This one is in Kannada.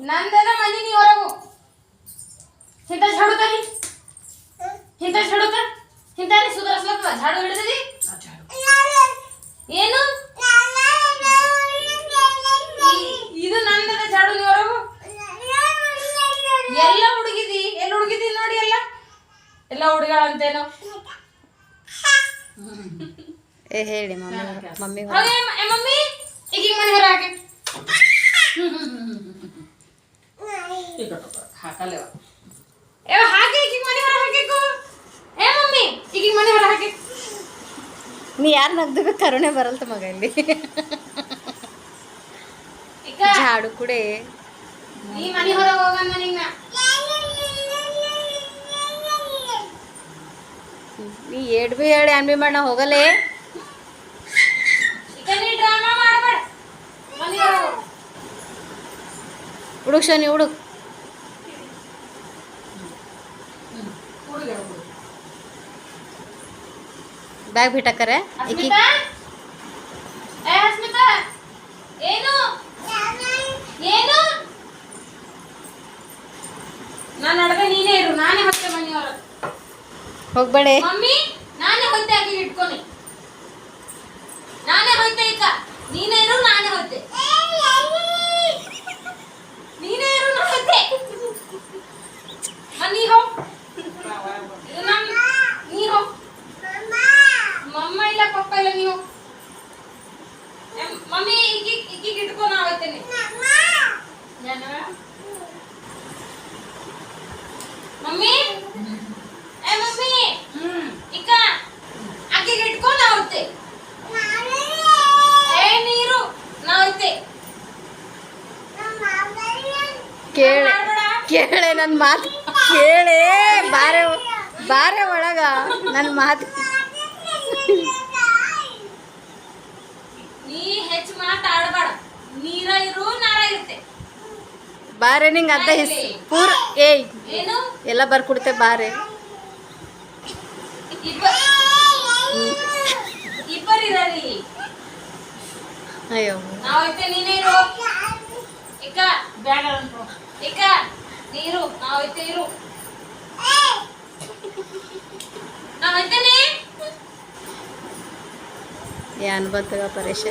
ನಂದೆಲ್ಲ ಮನಿ ನೀ ಹೊರಗು ಇಂತ ಝಾಡು ತರಿ ಇಂತ ಝಾಡು ತ ಇಂತ ನೀ ಸುಧಾರಿಸ್ಲಕ್ಕ ಝಾಡು ಹಿಡಿದಿ ಏನು ಇದು ನಂದದ ಝಾಡು ನೀ ಹೊರಗು ಎಲ್ಲ ಹುಡುಗಿದಿ ಎಲ್ಲ ಹುಡುಗಿದಿ ನೋಡಿ ಎಲ್ಲ ಹುಡುಗಾಳಂತೇನೋ ಏ ಹೇಳಿ ಮಮ್ಮಿ ಮಮ್ಮಿ ಮಮ್ಮಿ ಈಗ ಮನೆ ಹೊರ ಹಾಕಿ ಹಾಕಲ್ಲೇವ ಹಾಕಿ ಈಗ ಮನೆ ಹೊರ ಹಾಕಿಕು ಏ ಮಮ್ಮಿ ಈಗ ಮನೆ ಹೊರ ಹಾಕಿ ನೀ ಯಾರು ನಗ್ದು ಕರುಣೆ ಬರಲ್ತ ಮಗ ಇಲ್ಲಿ ಝಾಡು ಕುಡೆ ನೀ ಮನೆ ಹೊರ ಹೋಗಣ್ಣ ನಿನ್ನ ನೀ ಏಡ್ ಬಿ ಹೇಳಿ ಅನ್ ಬಿ ಮಾಡ ಹೋಗಲೇ ಡ್ರಾಮಾ ಮಾಡಬೇಡ ಮನೆ ಹೊರ ಹುಡುಕ್ ಶನಿ ಹುಡುಕ್ ಬ್ಯಾಗ್ ಬಿಟ್ಟಕ್ಕರೆ ಅಸ್ಮಿತಾ ಏ ಅಸ್ಮಿತಾ ಏನು ಏನು ನಾನು ಅಡಗ ನೀನೇ ಇರು ನಾನೇ ಹೊತ್ತೆ ಮನೆ ಹೊರ ಹೋಗ್ಬೇಡಿ ಮಮ್ಮಿ ನಾನೇ ಹೊತ್ತೆ ಆಗಿ ಇಟ್ಕೊನಿ ನಾನೇ ಹೊತ್ತೆ ಈಗ ನೀನೇ ಇರು ನಾನೇ ಹೊತ್ತೆ ನೀನೇ ಇರು ನಾನು ಹೊತ್ತೆ ನೀ ಹೋ ನೀ ಹೋ ಮಮ್ಮ ಇಲ್ಲ ಪಪ್ಪ ಇಲ್ಲ ನೀವು ಮಮ್ಮಿ ಈಗ ಇಟ್ಕೊ ನಾ ಹೋಗ್ತೇನೆ ಮಮ್ಮಿ ಏ ಮಮ್ಮಿ ಈಗ ಅಕ್ಕಿಗೆ ಇಟ್ಕೊ ನಾ ಹೋಗ್ತೆ ಏ ನೀರು ನಾ ಹೋಗ್ತೆ ಕೇಳೆ ನನ್ನ ಮಾತು ಕೇಳೆ ಬಾರೆ ಒಳಗ ನನ್ನ ಮಾತು ನೀ ಹೆಚ್ಚು ಮಾತಾಡಬೇಡ ನೀರ ಇರು ನಾರ ಇರುತ್ತೆ ಬಾರೆ ನಿಂಗೆ ಅರ್ಧ ಪೂರ ಏಯ್ ಏನು ಎಲ್ಲ ಬರ್ಕೊಡ್ತೆ ಬಾರೆ ಇಬ್ಬರಿರಲಿ ಅಯ್ಯೋ ನಾವೈತೆ ನೀನೇ ಇರು ಇಕ್ಕ ಬ್ಯಾಗ ಇಕ್ಕ ನೀರು ನಾವೈತೆ ಇರು ನಾವೈತೇನೆ ಏನ್ ಬಂತಗ ಪರೇಶ